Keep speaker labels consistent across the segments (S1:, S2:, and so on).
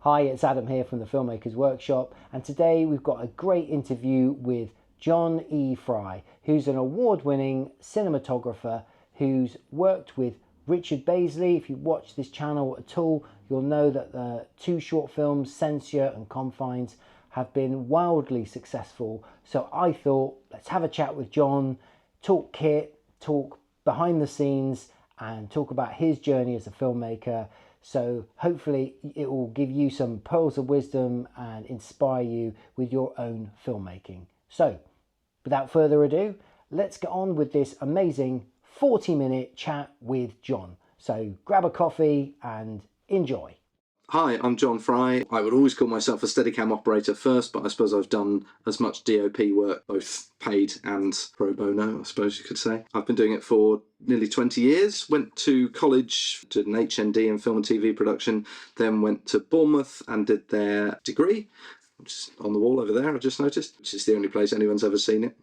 S1: Hi, it's Adam here from the Filmmakers Workshop, and today we've got a great interview with John E. Fry, who's an award-winning cinematographer who's worked with Richard Bazley. If you watch this channel at all, you'll know that the two short films, Censure and Confines, have been wildly successful. So I thought, let's have a chat with John, talk kit, talk behind the scenes, and talk about his journey as a filmmaker. So hopefully it will give you some pearls of wisdom and inspire you with your own filmmaking. So without further ado, let's get on with this amazing 40-minute chat with John. So grab a coffee and enjoy.
S2: Hi, I'm John Fry. I would always call myself a Steadicam operator first, but I suppose I've done as much DOP work, both paid and pro bono, I suppose you could say. I've been doing it for nearly 20 years. Went to college, did an HND in film and TV production, then went to Bournemouth and did their degree, which is on the wall over there, I just noticed, which is the only place anyone's ever seen it.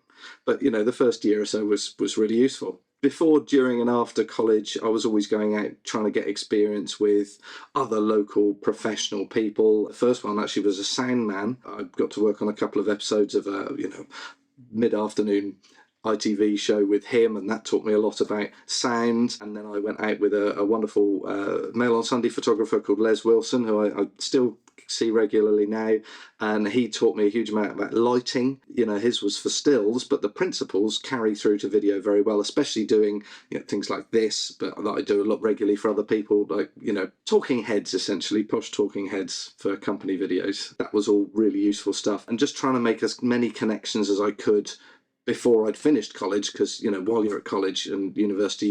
S2: But, you know, the first year or so was really useful. Before, during and after college, I was always going out trying to get experience with other local professional people. The first one actually was a sound man. I got to work on a couple of episodes of a, mid-afternoon ITV show with him, and that taught me a lot about sound. And then I went out with a wonderful Mail on Sunday photographer called Les Wilson, who I still see regularly now, and he taught me a huge amount about lighting. You know, his was for stills, but the principles carry through to video very well, especially doing things like this, but that I do a lot regularly for other people, like talking heads, essentially posh talking heads for company videos. That was all really useful stuff, and just trying to make as many connections as I could before I'd finished college, because while you're at college and university,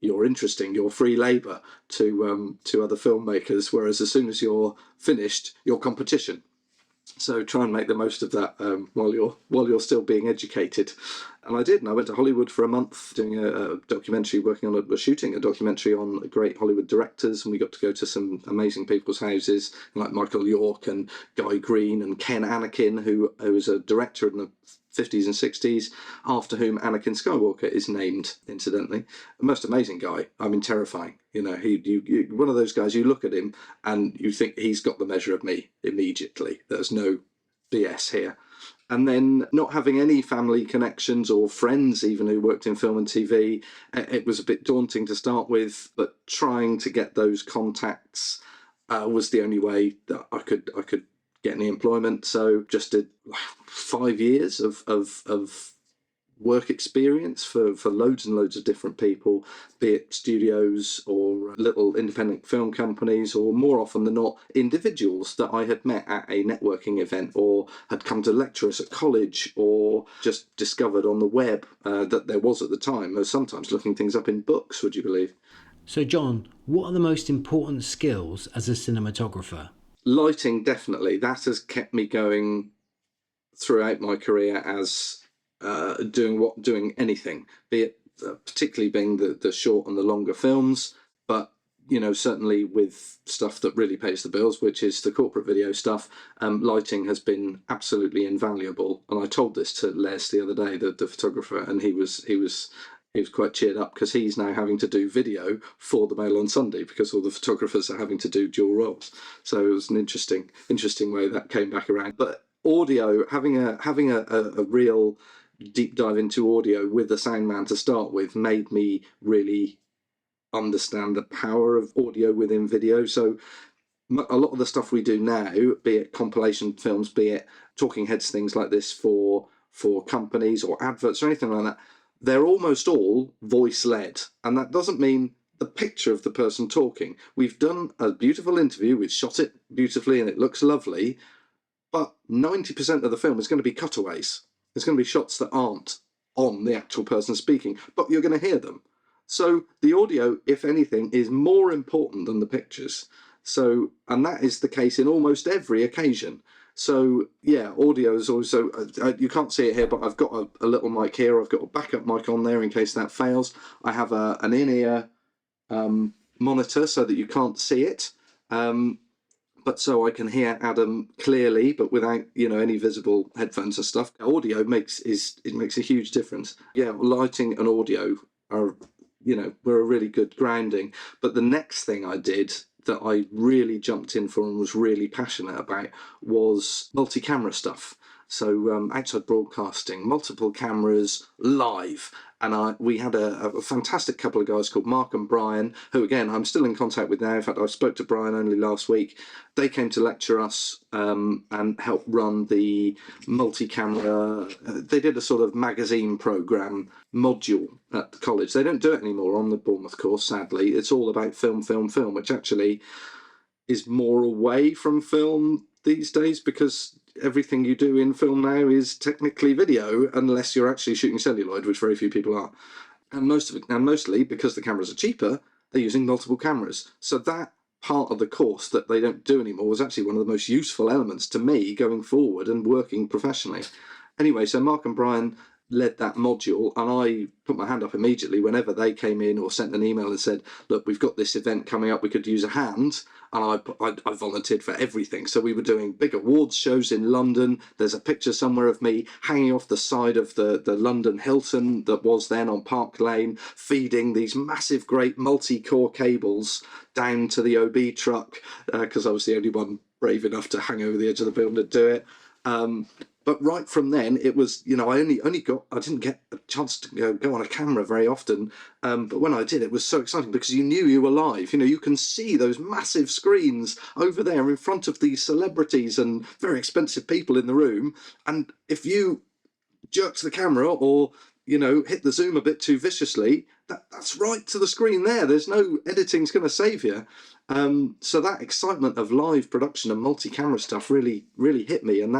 S2: you're interesting, you're free labour to other filmmakers, whereas as soon as you're finished, you're competition. So try and make the most of that while you're still being educated. And I did, and I went to Hollywood for a month doing a documentary, shooting a documentary on great Hollywood directors, and we got to go to some amazing people's houses, like Michael York and Guy Green and Ken Anakin, who was a director in the 50s and 60s, after whom Anakin Skywalker is named, incidentally. A most amazing guy. I mean, terrifying. He one of those guys, you look at him and you think he's got the measure of me immediately. There's no BS here. And then not having any family connections or friends even who worked in film and TV, it was a bit daunting to start with, but trying to get those contacts was the only way that I could get any employment. So just did 5 years of work experience for loads and loads of different people, be it studios or little independent film companies, or more often than not individuals that I had met at a networking event, or had come to lecture us at college, or just discovered on the web that there was at the time. I was sometimes looking things up in books, would you believe?
S1: So John, what are the most important skills as a cinematographer?
S2: Lighting, definitely. That has kept me going throughout my career as doing anything, be it particularly being the short and the longer films, but certainly with stuff that really pays the bills, which is the corporate video stuff. Lighting has been absolutely invaluable, and I told this to Les the other day, the photographer, and he was quite cheered up, because he's now having to do video for the Mail on Sunday, because all the photographers are having to do dual roles. So it was an interesting way that came back around. But audio, having a real deep dive into audio with the sound man to start with, made me really understand the power of audio within video. So a lot of the stuff we do now, be it compilation films, be it talking heads, things like this for companies or adverts or anything like that, they're almost all voice-led. And that doesn't mean the picture of the person talking. We've done a beautiful interview, we've shot it beautifully and it looks lovely, but 90% of the film is going to be cutaways. There's going to be shots that aren't on the actual person speaking, but you're going to hear them. So the audio, if anything, is more important than the pictures. So, and that is the case in almost every occasion. So yeah, audio is also, you can't see it here, but I've got a little mic here. I've got a backup mic on there in case that fails. I have an in-ear monitor so that you can't see it. But so I can hear Adam clearly, but without any visible headphones or stuff. Audio makes a huge difference. Yeah, lighting and audio are were a really good grounding. But the next thing I did that I really jumped in for and was really passionate about was multi-camera stuff. So outside broadcasting, multiple cameras, live. And we had a fantastic couple of guys called Mark and Brian, who, again, I'm still in contact with now. In fact, I spoke to Brian only last week. They came to lecture us and help run the multi-camera. They did a sort of magazine program module at the college. They don't do it anymore on the Bournemouth course, sadly. It's all about film, which actually is more away from film these days, because everything you do in film now is technically video, unless you're actually shooting celluloid, which very few people are. And mostly because the cameras are cheaper, they're using multiple cameras. So that part of the course that they don't do anymore was actually one of the most useful elements to me going forward and working professionally. Anyway, so Mark and Brian led that module, and I put my hand up immediately whenever they came in or sent an email and said, look, we've got this event coming up, we could use a hand. And I volunteered for everything. So we were doing big awards shows in London. There's a picture somewhere of me hanging off the side of the London Hilton that was then on Park Lane, feeding these massive, great multi-core cables down to the OB truck, because I was the only one brave enough to hang over the edge of the building to do it. But right from then, it was, I didn't get a chance to go on a camera very often. But when I did, it was so exciting because you knew you were live. You can see those massive screens over there in front of these celebrities and very expensive people in the room. And if you jerked the camera or, hit the zoom a bit too viciously, that's right to the screen there. There's no editing's going to save you. So that excitement of live production and multi-camera stuff really, really hit me. And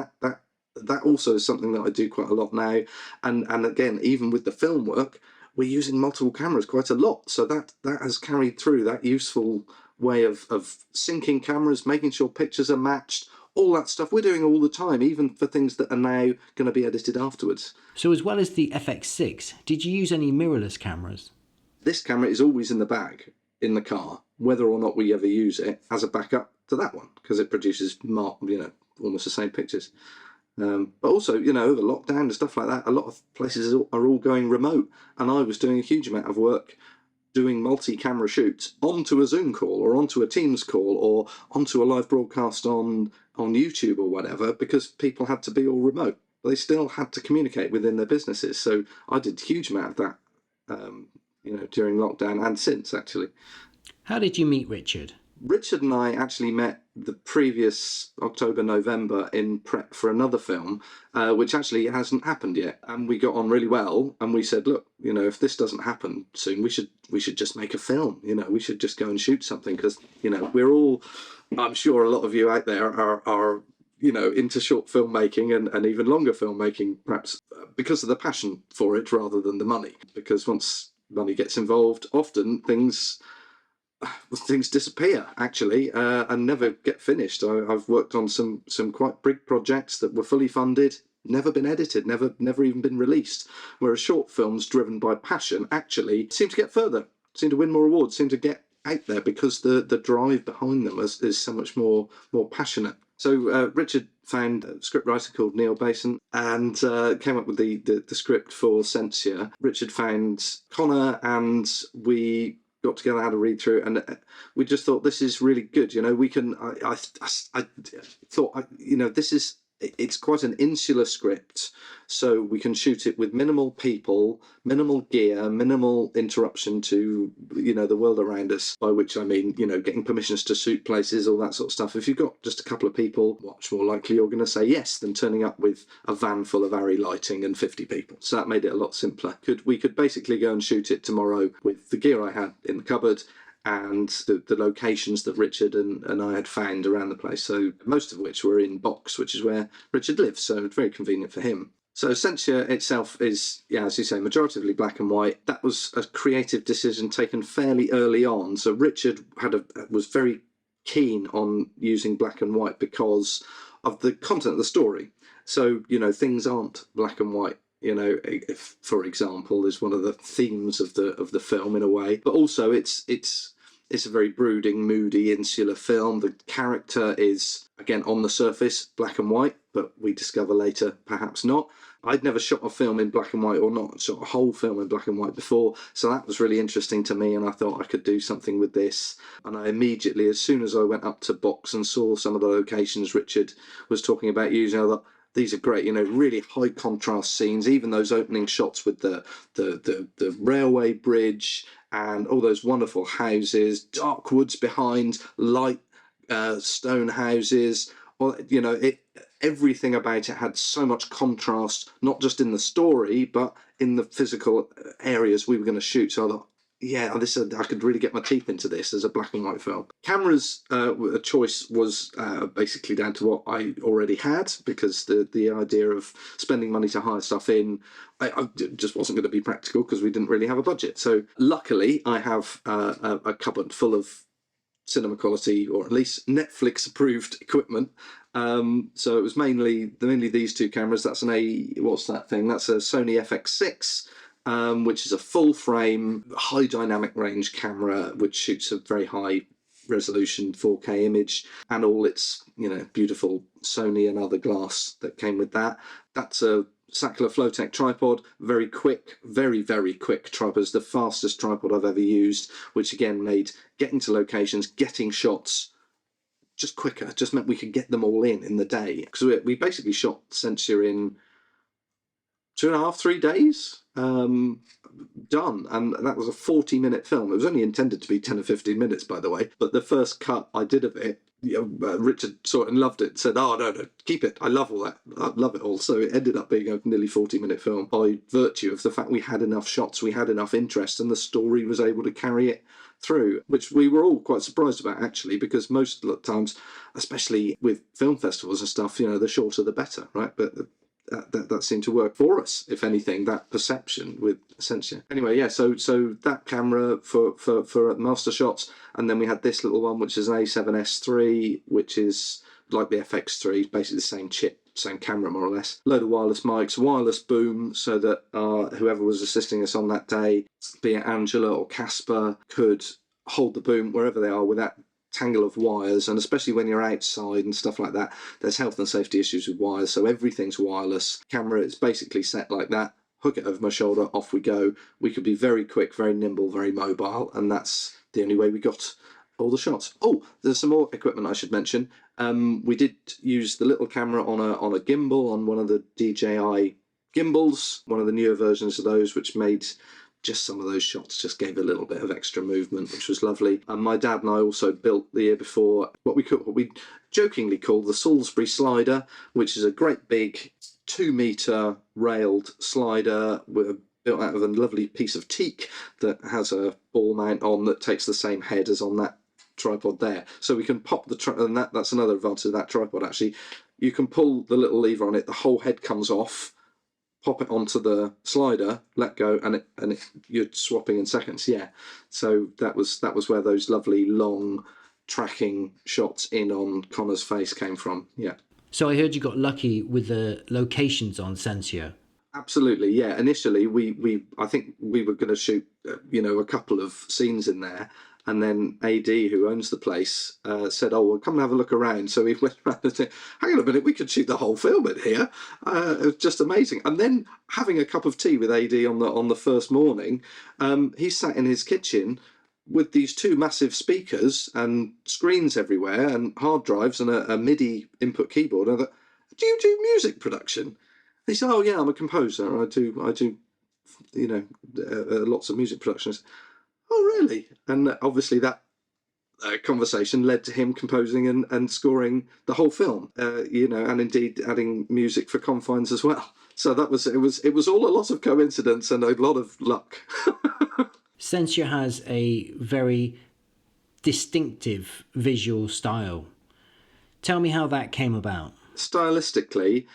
S2: that also is something that I do quite a lot now. And again, even with the film work, we're using multiple cameras quite a lot. So that has carried through, that useful way of syncing cameras, making sure pictures are matched, all that stuff we're doing all the time, even for things that are now going to be edited afterwards.
S1: So as well as the FX6, did you use any mirrorless cameras?
S2: This camera is always in the bag in the car, whether or not we ever use it, as a backup to that one, because it produces almost the same pictures. But also, over lockdown and stuff like that, a lot of places are all going remote, and I was doing a huge amount of work doing multi-camera shoots onto a Zoom call or onto a Teams call or onto a live broadcast on YouTube or whatever, because people had to be all remote. They still had to communicate within their businesses. So I did a huge amount of that, during lockdown and since, actually.
S1: How did you meet Richard?
S2: Richard and I actually met the previous October, November in prep for another film, which actually hasn't happened yet. And we got on really well. And we said, look, if this doesn't happen soon, we should just make a film. We should just go and shoot something, because, we're all, I'm sure a lot of you out there are into short filmmaking and even longer filmmaking, perhaps because of the passion for it rather than the money. Because once money gets involved, often things disappear actually and never get finished. I've worked on some quite big projects that were fully funded, never been edited, never even been released, whereas short films driven by passion actually seem to get further, seem to win more awards, seem to get out there because the drive behind them is so much more passionate. So Richard found a scriptwriter called Neil Basin and came up with the script for Censure. Richard found Connor and we got together, had a read through, and we just thought, this is really good. We can. I thought, it's quite an insular script, so we can shoot it with minimal people, minimal gear, minimal interruption to the world around us. By which I mean, getting permissions to shoot places, all that sort of stuff. If you've got just a couple of people, much more likely you're going to say yes than turning up with a van full of ARRI lighting and 50 people. So that made it a lot simpler. We could basically go and shoot it tomorrow with the gear I had in the cupboard and the locations that Richard and I had found around the place. So most of which were in Box, which is where Richard lives. So it's very convenient for him. So Censure itself is, as you say, majoritively black and white. That was a creative decision taken fairly early on. So Richard was very keen on using black and white because of the content of the story. So, things aren't black and white. If, for example, is one of the themes of the film in a way, but also it's a very brooding, moody, insular film. The character is, again, on the surface black and white, but we discover later perhaps not. I'd never shot a film in black and white, or not shot a whole film in black and white before, so that was really interesting to me, and I thought I could do something with this. And I immediately, as soon as I went up to box and saw some of the locations Richard was talking about using, I thought, these are great, really high contrast scenes, even those opening shots with the railway bridge and all those wonderful houses, dark woods behind, light stone houses. Well, everything about it had so much contrast, not just in the story, but in the physical areas we were going to shoot. So I thought, yeah, I could really get my teeth into this as a black and white film. Cameras choice was basically down to what I already had, because the idea of spending money to hire stuff in, I just wasn't going to be practical because we didn't really have a budget. So luckily I have a cupboard full of cinema quality, or at least Netflix approved equipment. So it was mainly these two cameras. That's what's that thing? That's a Sony FX6, which is a full frame, high dynamic range camera, which shoots a very high resolution 4K image, and all its beautiful Sony and other glass that came with that. That's a Sackler Flowtech tripod, very quick, very, very quick tripod. It's the fastest tripod I've ever used, which again made getting to locations, getting shots just quicker, just meant we could get them all in the day. Because we basically shot Censure in 2.5, 3 days. Done, and that was a 40-minute film. It was only intended to be 10 or 15 minutes, by the way, but the first cut I did of it, Richard saw it and loved it and said, oh no, keep it, I love all that, I love it all. So it ended up being a nearly 40-minute film by virtue of the fact we had enough shots, we had enough interest, and the story was able to carry it through, which we were all quite surprised about, actually, because most of the times, especially with film festivals and stuff, the shorter the better, right? But that seemed to work for us, if anything, that perception with Censure. Anyway, yeah, so that camera for master shots, and then we had this little one, which is an A7S III, which is like the FX3, basically the same chip, same camera more or less. Load of wireless mics, wireless boom, so that whoever was assisting us on that day, be it Angela or Casper, could hold the boom wherever they are with that tangle of wires. And especially when you're outside and stuff like that, there's health and safety issues with wires, so everything's wireless. Camera is basically set like that, hook it over my shoulder, off we go. We could be very quick, very nimble, very mobile, and that's the only way we got all the shots. Oh, there's some more equipment I should mention. We did use the little camera on a gimbal, on one of the DJI gimbals, one of the newer versions of those, which made just some of those shots, just gave a little bit of extra movement, which was lovely. And my dad and I also built the year before what we jokingly call the Salisbury slider, which is a great big 2-meter railed slider built out of a lovely piece of teak that has a ball mount on that takes the same head as on that tripod there. So we can pop and that's another advantage of that tripod, actually. You can pull the little lever on it, the whole head comes off, pop it onto the slider, let go, and you're swapping in seconds. Yeah, so that was where those lovely long tracking shots in on Connor's face came from. Yeah.
S1: So I heard you got lucky with the locations on Censure.
S2: Absolutely, yeah. Initially, I think we were going to shoot, a couple of scenes in there, and then AD, who owns the place, said, "Oh, well, come and have a look around." So we went around and said, "Hang on a minute, we could shoot the whole film in here." It was just amazing. And then having a cup of tea with AD on the first morning, he sat in his kitchen with these 2 massive speakers and screens everywhere and hard drives and a MIDI input keyboard. And I thought, "Do you do music production?" He said, "Oh yeah, I'm a composer. I do, lots of music productions." "Oh really?" And obviously that conversation led to him composing and scoring the whole film, and indeed adding music for Confines as well. So it was all a lot of coincidence and a lot of luck.
S1: Censure has a very distinctive visual style. Tell me how that came about.
S2: Stylistically,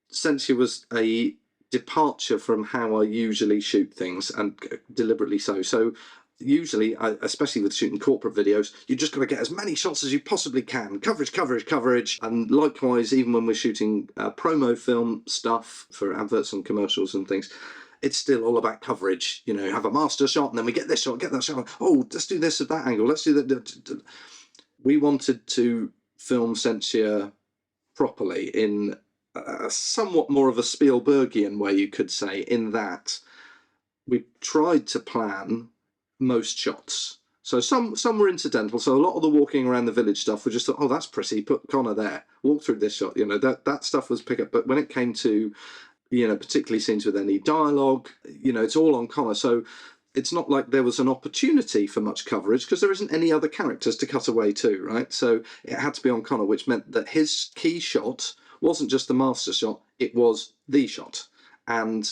S2: Censure was a departure from how I usually shoot things, and deliberately so. So usually, especially with shooting corporate videos, you just got to get as many shots as you possibly can. Coverage. And likewise, even when we're shooting promo film stuff for adverts and commercials and things, it's still all about coverage. Have a master shot, and then we get this shot, get that shot. Oh, let's do this at that angle. Let's do that. We wanted to film Censure properly in somewhat more of a Spielbergian way, you could say, in that we tried to plan most shots. So some were incidental. So a lot of the walking around the village stuff, we just thought, oh, that's pretty. Put Connor there. Walk through this shot. That stuff was pick up. But when it came to, particularly scenes with any dialogue, it's all on Connor. So it's not like there was an opportunity for much coverage because there isn't any other characters to cut away to, right? So it had to be on Connor, which meant that his key shot wasn't just the master shot, it was the shot. And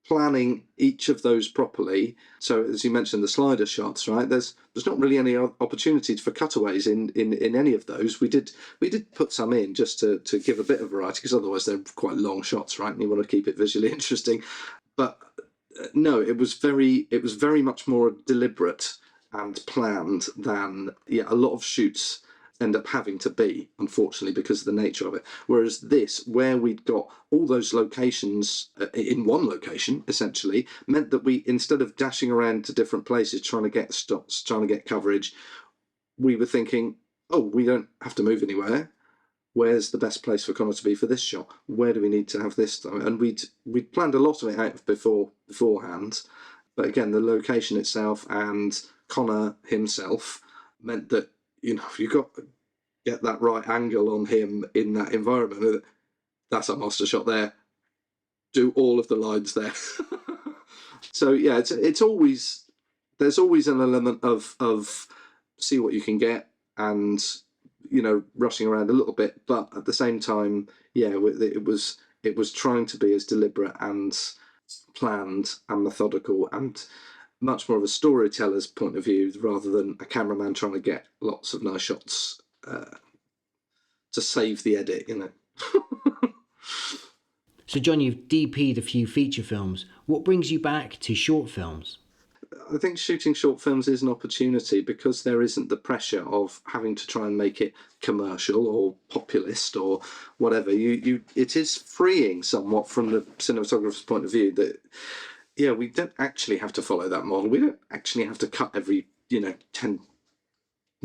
S2: planning each of those properly. So as you mentioned, the slider shots, right? There's not really any opportunities for cutaways in any of those. We did put some in just to give a bit of variety, because otherwise they're quite long shots, right? And you want to keep it visually interesting. But no, it was very much more deliberate and planned than a lot of shoots end up having to be, unfortunately, because of the nature of it. Whereas this, where we'd got all those locations in one location, essentially, meant that we, instead of dashing around to different places trying to get stops, trying to get coverage, we were thinking, oh, we don't have to move anywhere. Where's the best place for Connor to be for this shot? Where do we need to have this? And we'd planned a lot of it out beforehand. But again, the location itself and Connor himself meant that, you've got to get that right angle on him in that environment. That's a master shot there. Do all of the lines there. So yeah, it's always, there's always an element of see what you can get and rushing around a little bit, but at the same time, it was trying to be as deliberate and planned and methodical and much more of a storyteller's point of view rather than a cameraman trying to get lots of nice shots to save the edit,
S1: So John, you've DP'd a few feature films. What brings you back to short films?
S2: I think shooting short films is an opportunity because there isn't the pressure of having to try and make it commercial or populist or whatever. It is freeing somewhat from the cinematographer's point of view that we don't actually have to follow that model. We don't actually have to cut every 10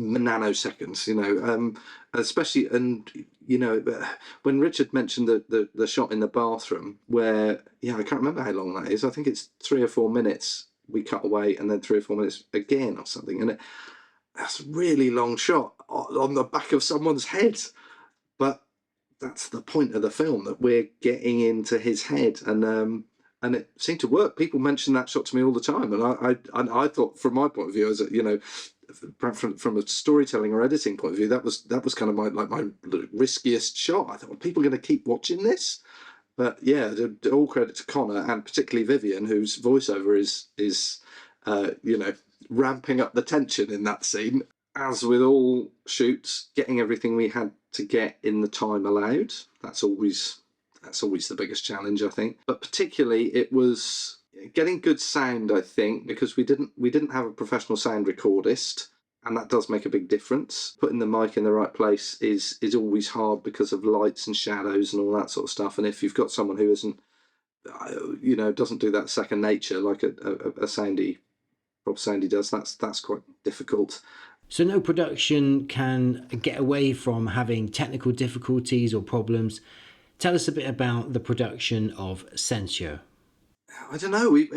S2: nanoseconds, especially, and when Richard mentioned the shot in the bathroom where I can't remember how long that is. I think it's 3 or 4 minutes we cut away and then 3 or 4 minutes again or something, and that's a really long shot on the back of someone's head, but that's the point of the film, that we're getting into his head, and it seemed to work. People mention that shot to me all the time, and I thought, from my point of view, as from a storytelling or editing point of view, that was kind of my riskiest shot. I thought, well, people are going to keep watching this. But yeah, all credit to Connor and particularly Vivian, whose voiceover is ramping up the tension in that scene. As with all shoots, getting everything we had to get in the time allowed, that's always the biggest challenge, I think. But particularly it was getting good sound, I think, because we didn't have a professional sound recordist, and that does make a big difference. Putting the mic in the right place is always hard because of lights and shadows and all that sort of stuff. And if you've got someone who isn't, doesn't do that second nature like a Rob Sandy does, that's quite difficult.
S1: So no production can get away from having technical difficulties or problems. Tell us a bit about the production of Censure.
S2: I don't know. We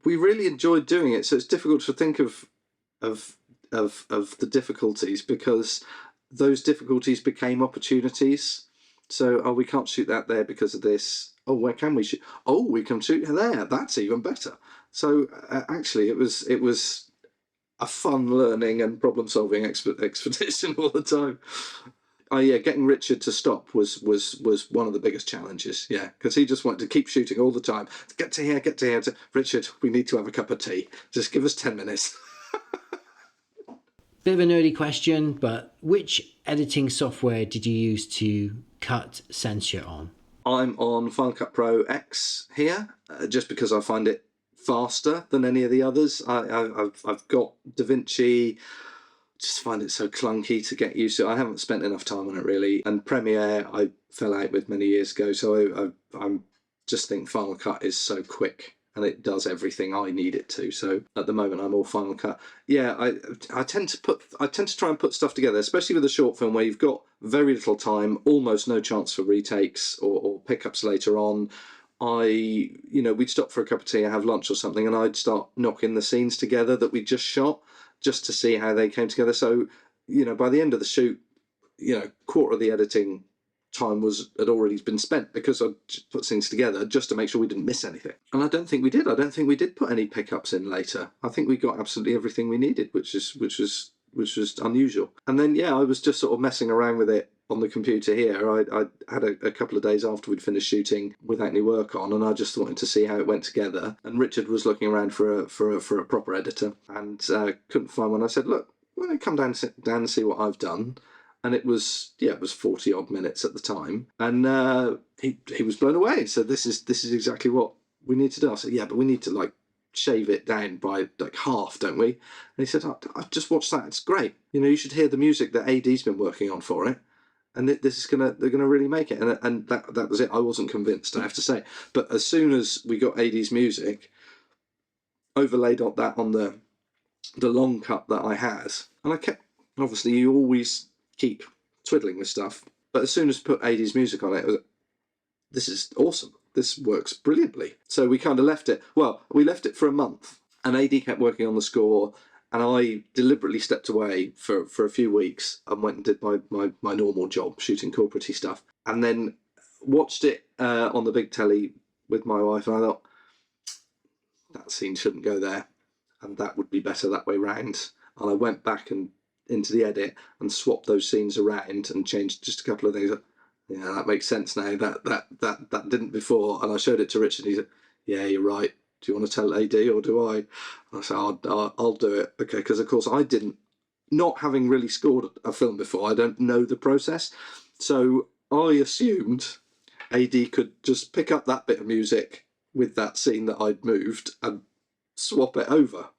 S2: really enjoyed doing it, so it's difficult to think of the difficulties, because those difficulties became opportunities. So, we can't shoot that there because of this. Oh, where can we shoot? Oh, we can shoot there. That's even better. So actually, it was a fun learning and problem solving expedition all the time. Getting Richard to stop was one of the biggest challenges. Yeah, because he just wanted to keep shooting all the time. Get to here. Richard, we need to have a cup of tea. Just give us 10 minutes.
S1: Bit of a nerdy question, but which editing software did you use to cut Censure on?
S2: I'm on Final Cut Pro X here, just because I find it faster than any of the others. I've got DaVinci. Just find it so clunky to get used to. I haven't spent enough time on it really, and Premiere I fell out with many years ago. So I just think Final Cut is so quick and it does everything I need it to. So at the moment, I'm all Final Cut. Yeah, I tend to try and put stuff together, especially with a short film where you've got very little time, almost no chance for retakes or pickups later on. We'd stop for a cup of tea, have lunch or something, and I'd start knocking the scenes together that we just shot, just to see how they came together. So, by the end of the shoot, quarter of the editing time had already been spent because I'd put things together just to make sure we didn't miss anything. And I don't think we did. I don't think we did put any pickups in later. I think we got absolutely everything we needed, which was unusual. And then I was just sort of messing around with it on the computer here. I had a couple of days after we'd finished shooting without any work on, and I just wanted to see how it went together. And Richard was looking around for a proper editor and couldn't find one. I said, look, why don't you come down and see what I've done? And it was 40 odd minutes at the time, and he was blown away. So this is exactly what we need to do. I said, yeah, but we need to shave it down by half, don't we? And he said, I've just watched that. It's great. You should hear the music that AD's been working on for it, and they're gonna really make it. And that was it. I wasn't convinced, I have to say. But as soon as we got AD's music, overlaid on the long cut that I had, and I kept, obviously you always keep twiddling with stuff, but as soon as put AD's music on it, this is awesome. This works brilliantly. So we kind of left it. Well, we left it for a month, and AD kept working on the score, and I deliberately stepped away for a few weeks and went and did my normal job, shooting corporate-y stuff, and then watched it on the big telly with my wife, and I thought, that scene shouldn't go there, and that would be better that way round. And I went back and into the edit and swapped those scenes around and changed just a couple of things. Yeah, that makes sense now. That didn't before. And I showed it to Richard. He said, yeah, you're right. Do you want to tell AD or do I? And I said, I'll do it. Okay, because of course I didn't, not having really scored a film before, I don't know the process. So I assumed AD could just pick up that bit of music with that scene that I'd moved and swap it over.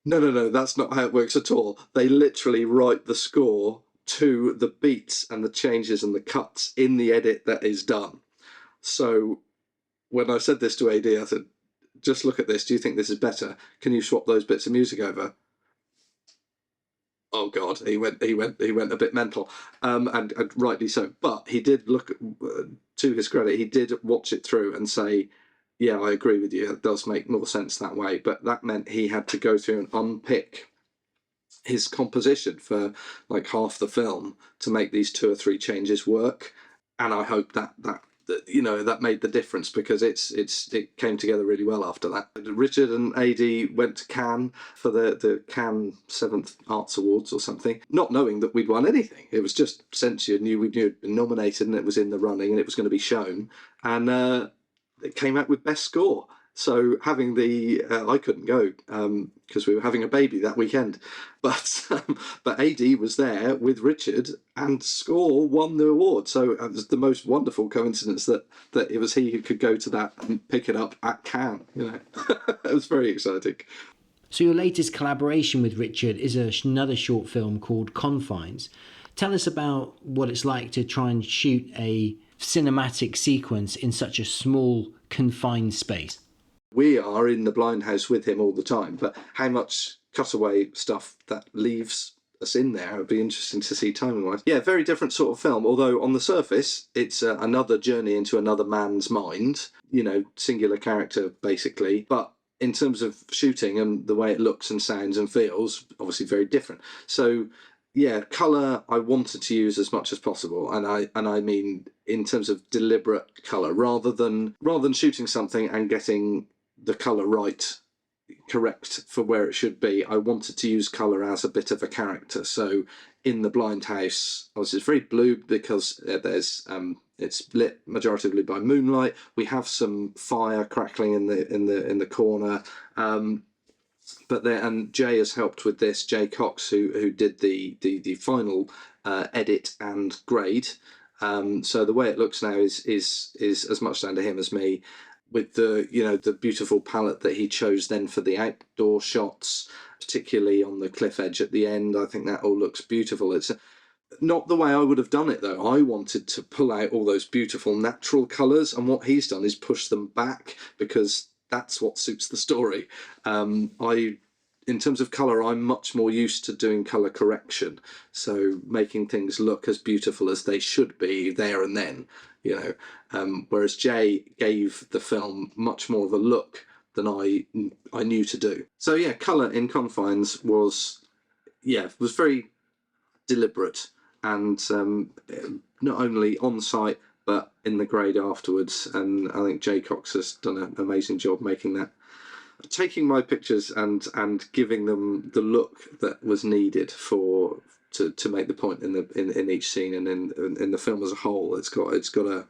S2: No, that's not how it works at all. They literally write the score to the beats and the changes and the cuts in the edit that is done. So when I said this to AD, I said, just look at this. Do you think this is better? Can you swap those bits of music over? Oh God, he went a bit mental, and rightly so. But he did look, to his credit, he did watch it through and say, yeah, I agree with you. It does make more sense that way. But that meant he had to go through and unpick his composition for half the film to make these 2 or 3 changes work. And I hope that made the difference, because it came together really well after that. Richard and AD went to Cannes for the Cannes 7th Arts Awards or something, not knowing that we'd won anything. It was just Censure we knew it'd been nominated and it was in the running and it was going to be shown. And it came out with best score. So having I couldn't go because we were having a baby that weekend, but AD was there with Richard and score won the award. So it was the most wonderful coincidence that it was he who could go to that and pick it up at Cannes. It was very exciting.
S1: So your latest collaboration with Richard is another short film called Confines. Tell us about what it's like to try and shoot a cinematic sequence in such a small, confined space.
S2: We are in the blind house with him all the time, but how much cutaway stuff that leaves us in there, it would be interesting to see timing-wise. Yeah, very different sort of film, although on the surface, it's another journey into another man's mind, singular character, basically. But in terms of shooting and the way it looks and sounds and feels, obviously very different. So yeah, colour I wanted to use as much as possible, and I mean in terms of deliberate colour, rather than shooting something and getting the colour correct for where it should be. I wanted to use colour as a bit of a character. So in the blind house, obviously it's very blue because there's it's lit majoritively by moonlight. We have some fire crackling in the corner. But and Jay has helped with this. Jay Cox, who did the final edit and grade. So the way it looks now is as much down to him as me, with the beautiful palette that he chose then for the outdoor shots, particularly on the cliff edge at the end. I think that all looks beautiful. Not the way I would have done it, though. I wanted to pull out all those beautiful natural colours, and what he's done is push them back, because that's what suits the story. In terms of colour, I'm much more used to doing colour correction, so making things look as beautiful as they should be there and then, whereas Jay gave the film much more of a look than I knew to do. So yeah, colour in Confines was very deliberate, and not only on site but in the grade afterwards. And I think Jay Cox has done an amazing job making that, taking my pictures and giving them the look that was needed to make the point in each scene and in the film as a whole. It's got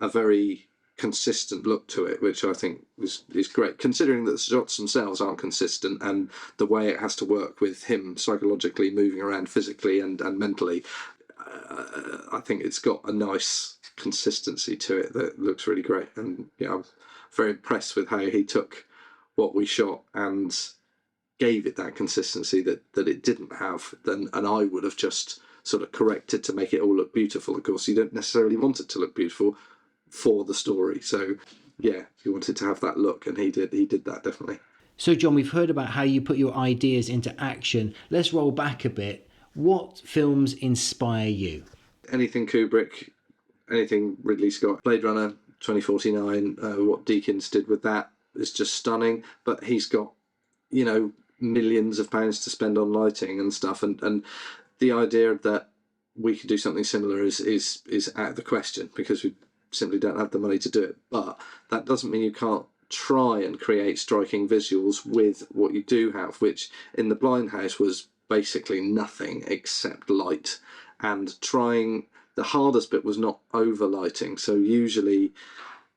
S2: a very consistent look to it, which I think is great, considering that the shots themselves aren't consistent, and the way it has to work with him psychologically moving around physically and mentally. I think it's got a nice consistency to it that looks really great, and I'm very impressed with how he took what we shot and gave it that consistency that it didn't have. And I would have just sort of corrected to make it all look beautiful. Of course, you don't necessarily want it to look beautiful for the story. So yeah, he wanted to have that look, and he did that, definitely.
S1: So John, we've heard about how you put your ideas into action. Let's roll back a bit. What films inspire you?
S2: Anything Kubrick, anything Ridley Scott, Blade Runner 2049, what Deakins did with that is just stunning. But he's got, millions of pounds to spend on lighting and stuff, and the idea that we could do something similar is out of the question, because we simply don't have the money to do it. But that doesn't mean you can't try and create striking visuals with what you do have, which in The Blind House was basically nothing except light. And the hardest bit was not overlighting. So usually,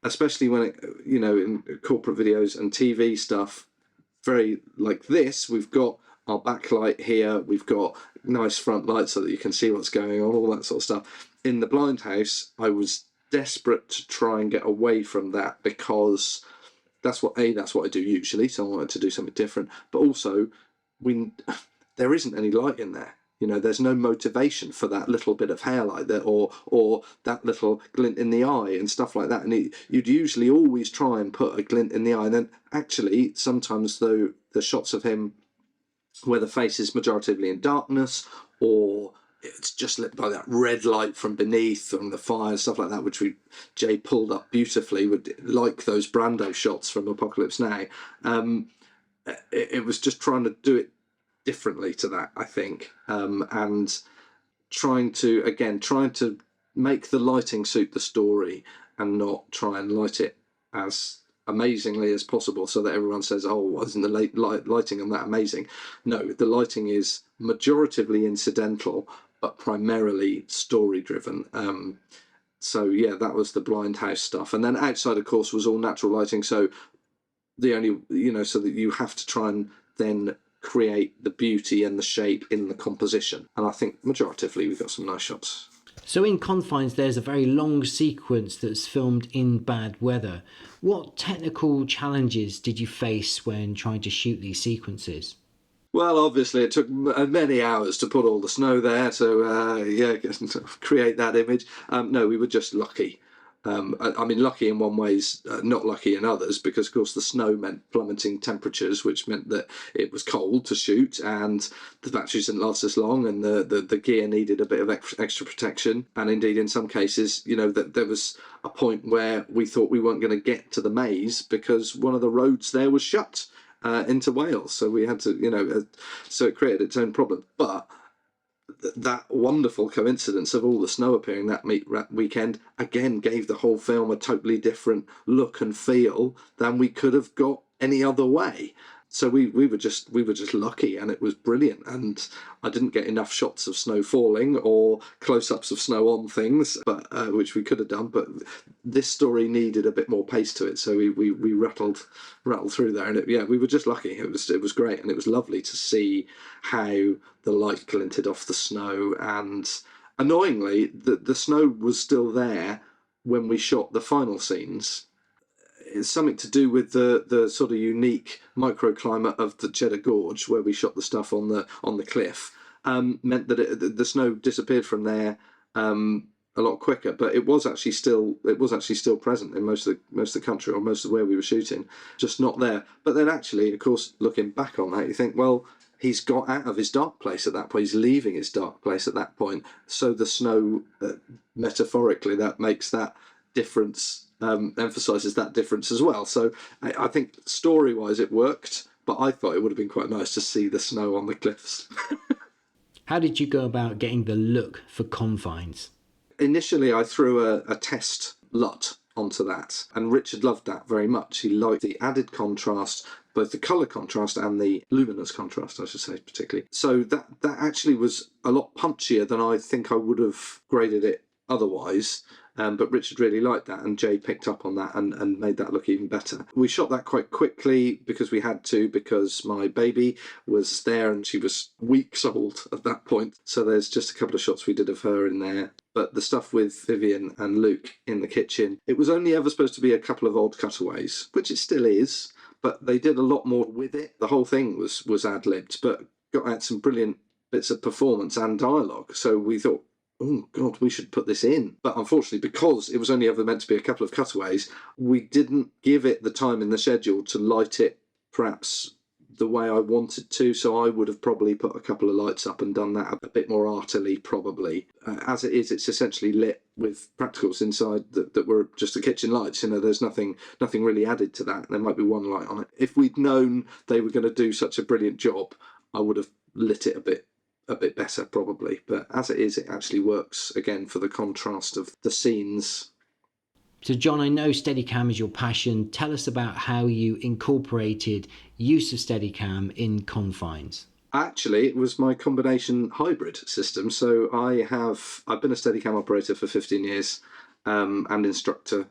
S2: especially when in corporate videos and TV stuff, very like this, we've got our backlight here, we've got nice front lights so that you can see what's going on, all that sort of stuff. In The Blind House, I was desperate to try and get away from that, because that's what I do usually, so I wanted to do something different. But also, there isn't any light in there. There's no motivation for that little bit of hairlight there, or that little glint in the eye and stuff like that. And you'd usually always try and put a glint in the eye. And then actually, sometimes though, the shots of him where the face is majoritively in darkness, or it's just lit by that red light from beneath, from the fire, stuff like that, which Jay pulled up beautifully, like those Brando shots from Apocalypse Now. It was just trying to do it differently to that, I think, and trying to make the lighting suit the story, and not try and light it as amazingly as possible so that everyone says, oh, wasn't the lighting on that amazing? No, the lighting is majoritively incidental but primarily story driven. So yeah, that was the Blind House stuff. And then outside, of course, was all natural lighting, so the only so that you have to try and then create the beauty and the shape in the composition. And I think majoritively we've got some nice shots.
S1: So in Confines, there's a very long sequence that's filmed in bad weather. What technical challenges did you face when trying to shoot these sequences?
S2: Well, obviously it took many hours to put all the snow there to create that image. No, we were just lucky. I mean, lucky in one way, not lucky in others, because of course the snow meant plummeting temperatures, which meant that it was cold to shoot, and the batteries didn't last as long, and the gear needed a bit of extra protection. And indeed, in some cases, that there was a point where we thought we weren't going to get to the maze because one of the roads there was shut into Wales, so we had to, so it created its own problem. But that wonderful coincidence of all the snow appearing that weekend again gave the whole film a totally different look and feel than we could have got any other way. So we were just lucky, and it was brilliant. And I didn't get enough shots of snow falling or close-ups of snow on things, but which we could have done. But this story needed a bit more pace to it, so we rattled through there. And we were just lucky. It was great, and it was lovely to see how the light glinted off the snow. And annoyingly, the snow was still there when we shot the final scenes. It's something to do with the sort of unique microclimate of the Cheddar Gorge, where we shot the stuff on the cliff. meant that the snow disappeared from there a lot quicker. But it was actually still present in most of the country, or most of where we were shooting, just not there. But then actually, of course, looking back on that, you think, well, he's got out of his dark place at that point. He's leaving his dark place at that point. So the snow, metaphorically, that makes that difference, emphasises that difference as well. So I think story-wise it worked, but I thought it would have been quite nice to see the snow on the cliffs.
S1: How did you go about getting the look for Confines?
S2: Initially, I threw a test LUT onto that, and Richard loved that very much. He liked the added contrast, both the colour contrast and the luminous contrast, I should say, particularly. So that actually was a lot punchier than I think I would have graded it otherwise. But Richard really liked that, and Jay picked up on that and made that look even better. We shot that quite quickly because we had to, because my baby was there and she was weeks old at that point. So there's just a couple of shots we did of her in there. But the stuff with Vivian and Luke in the kitchen, it was only ever supposed to be a couple of odd cutaways, which it still is, but they did a lot more with it. The whole thing was ad-libbed, but got out some brilliant bits of performance and dialogue. So we thought, oh God, we should put this in. But unfortunately, because it was only ever meant to be a couple of cutaways, we didn't give it the time in the schedule to light it perhaps the way I wanted to. So I would have probably put a couple of lights up and done that a bit more artily, probably. As it is, it's essentially lit with practicals inside that were just the kitchen lights. You know, there's nothing really added to that. There might be one light on it. If we'd known they were going to do such a brilliant job, I would have lit it a bit better, probably. But as it is, it actually works again for the contrast of the scenes.
S1: So John, I know Steadicam is your passion. Tell us about how you incorporated use of Steadicam in Confines.
S2: Actually, it was my combination hybrid system. So I've been a Steadicam operator for 15 years and instructor.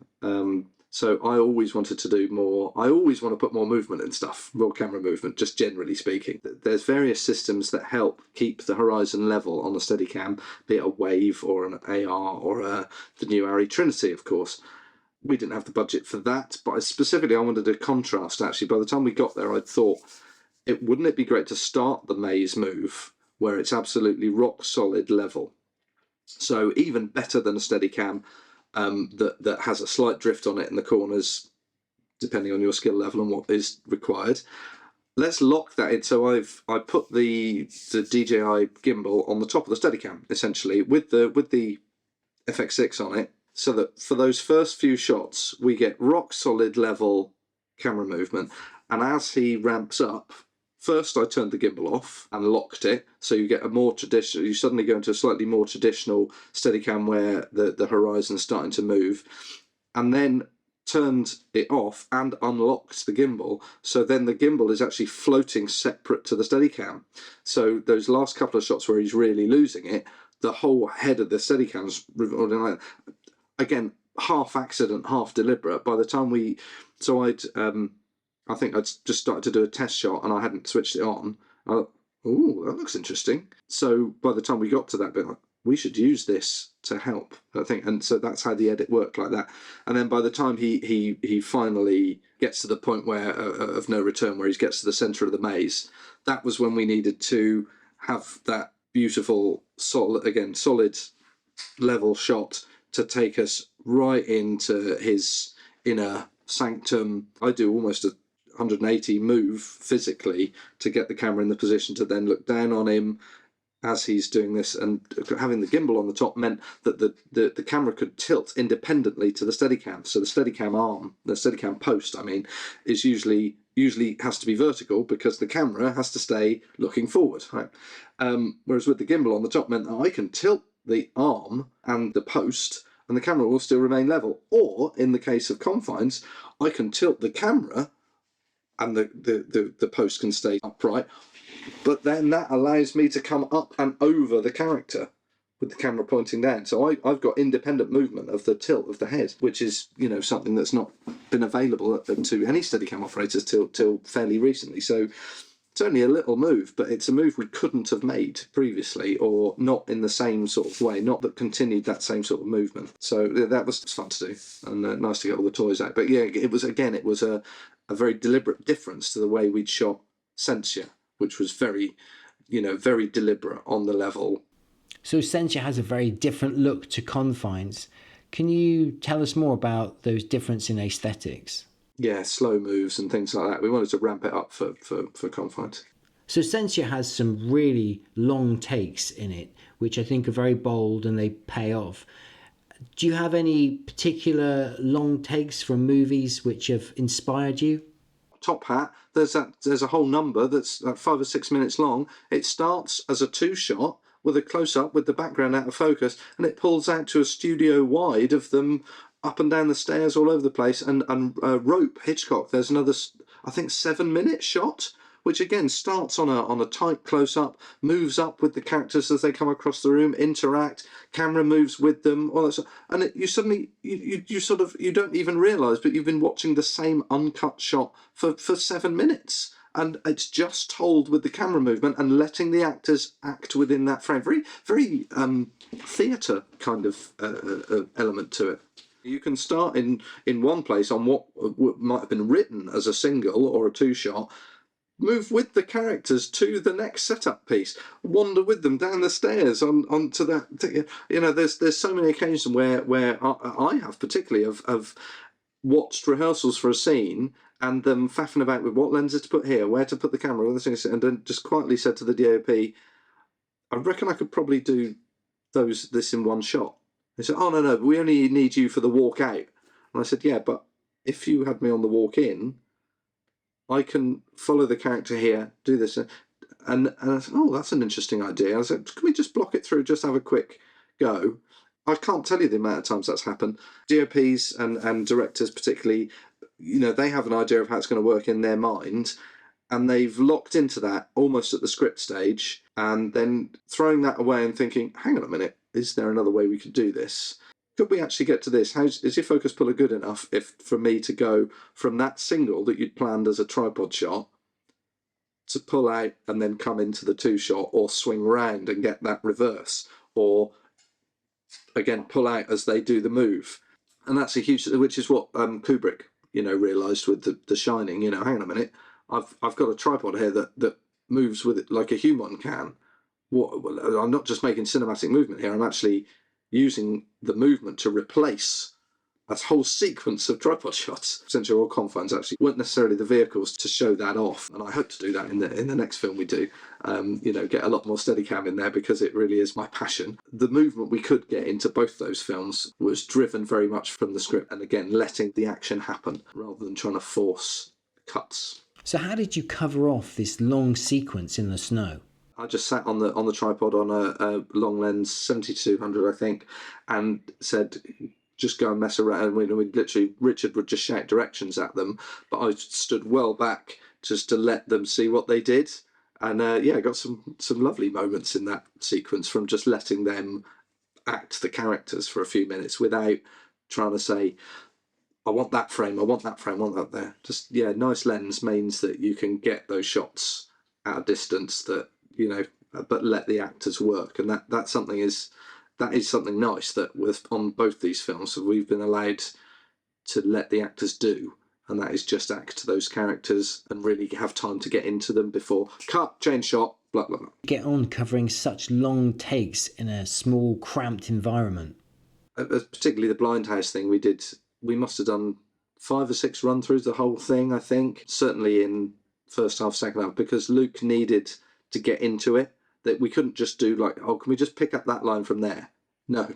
S2: So I always wanted to do more. I always want to put more movement in stuff, more camera movement, just generally speaking. There's various systems that help keep the horizon level on a Steadicam, be it a Wave or an AR or the new Arri Trinity, of course. We didn't have the budget for that, but specifically I wanted a contrast. Actually, by the time we got there, I'd thought, wouldn't it be great to start the maze move where it's absolutely rock solid level? So even better than a Steadicam, that has a slight drift on it in the corners, depending on your skill level and what is required. Let's lock that in. So I put the DJI gimbal on the top of the Steadicam, essentially, with the FX6 on it, so that for those first few shots we get rock solid level camera movement. And as he ramps up, first I turned the gimbal off and locked it, so you get a more traditional, you suddenly go into a slightly more traditional Steadicam where the horizon's starting to move, and then turned it off and unlocked the gimbal, so then the gimbal is actually floating separate to the Steadicam. So those last couple of shots where he's really losing it, the whole head of the Steadicam's revolving like that. Again, half accident, half deliberate. By the time I think I'd just started to do a test shot and I hadn't switched it on. I thought, ooh, that looks interesting. So by the time we got to that bit, we should use this to help, I think. And so that's how the edit worked, like that. And then by the time he finally gets to the point where of no return, where he gets to the centre of the maze, that was when we needed to have that beautiful, solid level shot to take us right into his inner sanctum. I do almost a 180 move physically to get the camera in the position to then look down on him as he's doing this, and having the gimbal on the top meant that the camera could tilt independently to the Steadicam. So the Steadicam arm, the Steadicam post, is usually has to be vertical because the camera has to stay looking forward, right? Whereas with the gimbal on the top meant that I can tilt the arm and the post and the camera will still remain level. Or in the case of Confines, I can tilt the camera and the post can stay upright, but then that allows me to come up and over the character with the camera pointing down. So I've got independent movement of the tilt of the head, which is, something that's not been available to any Steadicam operators till fairly recently. So it's only a little move, but it's a move we couldn't have made previously, or not in the same sort of way, not that continued that same sort of movement. So that was fun to do, and nice to get all the toys out. But yeah, it was a very deliberate difference to the way we'd shot Censure, which was very, very deliberate on the level.
S1: So Censure has a very different look to Confines. Can you tell us more about those differences in aesthetics?
S2: Yeah, slow moves and things like that. We wanted to ramp it up for Confines.
S1: So Censure has some really long takes in it, which I think are very bold and they pay off. Do you have any particular long takes from movies which have inspired you?
S2: Top Hat, there's a whole number that's like 5 or 6 minutes long. It starts as a 2-shot with a close-up with the background out of focus, and it pulls out to a studio wide of them up and down the stairs all over the place. And Rope, Hitchcock, there's another, I think, 7-minute shot, which again starts on a tight close-up, moves up with the characters as they come across the room, interact, camera moves with them, all that stuff. And you suddenly, you sort of, you don't even realise, but you've been watching the same uncut shot for 7 minutes. And it's just told with the camera movement and letting the actors act within that frame. Very, very theatre kind of element to it. You can start in one place on what might have been written as a single or a 2-shot, move with the characters to the next setup piece, wander with them down the stairs onto that. There's so many occasions where I have particularly of watched rehearsals for a scene and them faffing about with what lenses to put here, where to put the camera, all this things, and then just quietly said to the DOP, I reckon I could probably do this in one shot. They said, oh no, we only need you for the walk out. And I said, yeah, but if you had me on the walk in, I can follow the character here, do this. And I said, oh, that's an interesting idea. I said, can we just block it through, just have a quick go? I can't tell you the amount of times that's happened. DOPs and directors particularly, they have an idea of how it's going to work in their mind, and they've locked into that almost at the script stage, and then throwing that away and thinking, hang on a minute, is there another way we could do this? Could we actually get to this? Is your focus puller good enough for me to go from that single that you'd planned as a tripod shot to pull out and then come into the 2-shot, or swing round and get that reverse, or again pull out as they do the move? And that's a huge, which is what Kubrick realised with the Shining. Hang on a minute, I've got a tripod here that moves with it like a human can. I'm not just making cinematic movement here, I'm actually using the movement to replace a whole sequence of tripod shots. Censure or Confines actually weren't necessarily the vehicles to show that off, and I hope to do that in the next film we do. Get a lot more Steadicam in there, because it really is my passion. The movement we could get into both those films was driven very much from the script, and again letting the action happen rather than trying to force cuts.
S1: So how did you cover off this long sequence in the snow?
S2: I just sat on the tripod on a long lens 7200, I think, and said, just go and mess around. And we'd literally, Richard would just shout directions at them, but I stood well back just to let them see what they did. And I got some lovely moments in that sequence from just letting them act the characters for a few minutes without trying to say, I want that frame, I want that frame, I want that there. Just, nice lens means that you can get those shots at a distance that, but let the actors work. And that is something nice that on both these films we've been allowed to let the actors do, and that is just act those characters and really have time to get into them before cut, change shot, blah blah blah.
S1: Get on covering such long takes in a small cramped environment.
S2: Particularly the Blind House thing, we must have done 5 or 6 run-throughs the whole thing, I think, certainly in first half, second half, because Luke needed to get into it, that we couldn't just do like, oh, can we just pick up that line from there? No,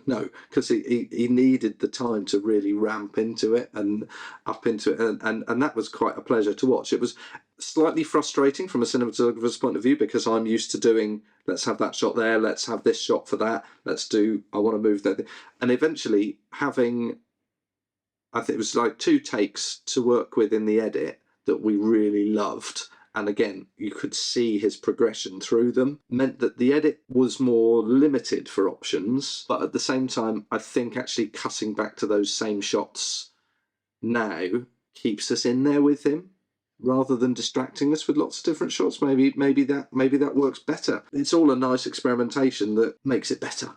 S2: because he needed the time to really ramp into it and up into it, and that was quite a pleasure to watch. It was slightly frustrating from a cinematographer's point of view, because I'm used to doing, let's have that shot there, let's have this shot for that, I want to move that, and eventually having, I think it was like 2 takes to work with in the edit that we really loved. And again, you could see his progression through them, meant that the edit was more limited for options. But at the same time, I think actually cutting back to those same shots now keeps us in there with him, rather than distracting us with lots of different shots. Maybe that works better. It's all a nice experimentation that makes it better.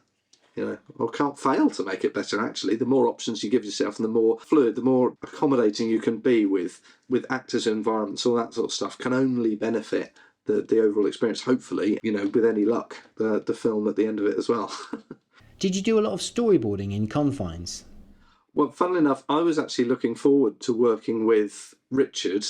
S2: Or can't fail to make it better, actually. The more options you give yourself and the more fluid, the more accommodating you can be with actors and environments, all that sort of stuff can only benefit the overall experience, hopefully, with any luck, the film at the end of it as well.
S1: Did you do a lot of storyboarding in Confines?
S2: Well, funnily enough, I was actually looking forward to working with Richard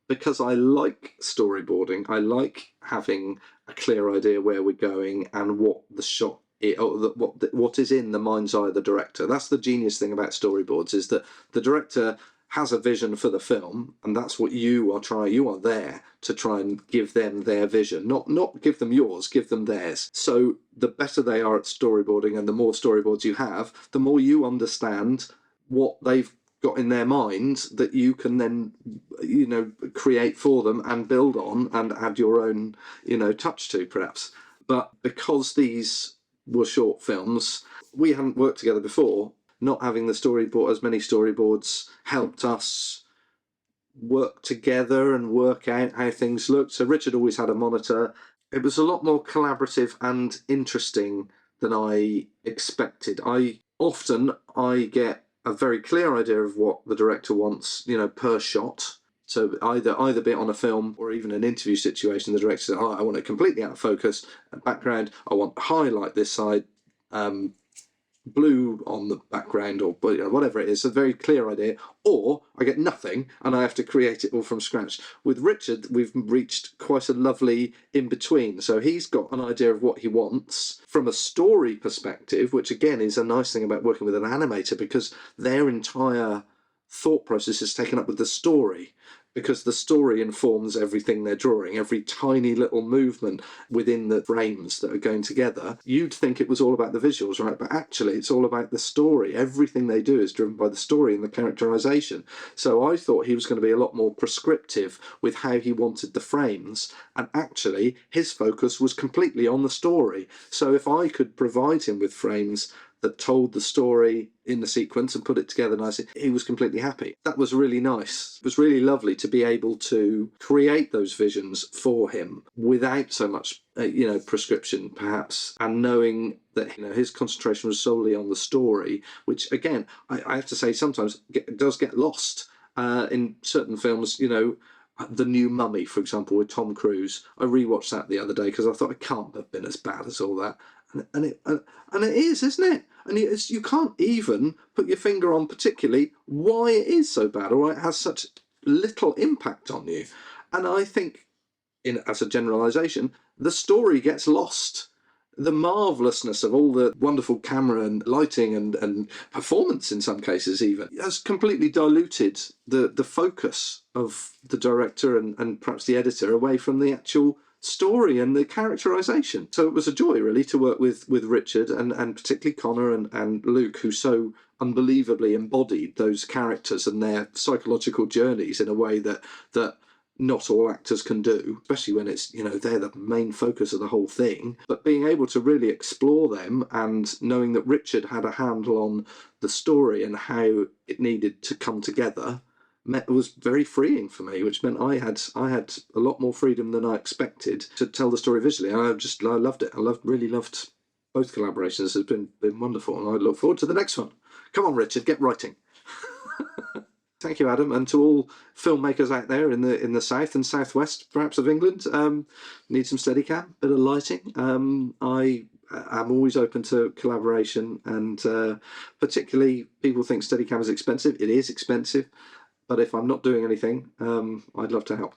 S2: because I like storyboarding. I like having a clear idea where we're going and what the shot what is in the mind's eye of the director. That's the genius thing about storyboards, is that the director has a vision for the film, and that's what you are there to try and give them their vision, not give them yours, give them theirs. So the better they are at storyboarding and the more storyboards you have, the more you understand what they've got in their mind that you can then create for them and build on and add your own touch to, perhaps. But because these were short films, we hadn't worked together before. Not having as many storyboards helped us work together and work out how things looked. So Richard always had a monitor. It was a lot more collaborative and interesting than I expected. I get a very clear idea of what the director wants, per shot. So either be it on a film or even an interview situation, the director says, I want it completely out of focus, background, I want highlight this side, blue on the background, or whatever it is, a very clear idea, or I get nothing and I have to create it all from scratch. With Richard, we've reached quite a lovely in-between. So he's got an idea of what he wants from a story perspective, which again is a nice thing about working with an animator, because their entire thought process is taken up with the story, because the story informs everything they're drawing, every tiny little movement within the frames that are going together. You'd think it was all about the visuals, right? But actually it's all about the story. Everything they do is driven by the story and the characterization. So I thought he was going to be a lot more prescriptive with how he wanted the frames, and actually his focus was completely on the story. So if I could provide him with frames that told the story in the sequence and put it together nicely, he was completely happy. That was really nice. It was really lovely to be able to create those visions for him without so much, prescription perhaps, and knowing that his concentration was solely on the story, which again, I have to say sometimes does get lost in certain films. The New Mummy, for example, with Tom Cruise. I rewatched that the other day because I thought it can't have been as bad as all that, and it is, isn't it? And you can't even put your finger on particularly why it is so bad, or why it has such little impact on you. And I think, as a generalisation, the story gets lost. The marvellousness of all the wonderful camera and lighting and performance in some cases even has completely diluted the focus of the director and perhaps the editor away from the actual story and the characterization. So it was a joy really to work with Richard and particularly Connor and Luke, who so unbelievably embodied those characters and their psychological journeys in a way that not all actors can do, especially when it's, they're the main focus of the whole thing. But being able to really explore them and knowing that Richard had a handle on the story and how it needed to come together was very freeing for me, which meant I had a lot more freedom than I expected to tell the story visually. And I loved it. Really loved both collaborations. It's been wonderful, and I look forward to the next one. Come on, Richard, get writing. Thank you, Adam, and to all filmmakers out there in the south and southwest, perhaps, of England. Need some Steadicam, bit of lighting. I'm always open to collaboration, and particularly people think Steadicam is expensive. It is expensive, but if I'm not doing anything, I'd love to help.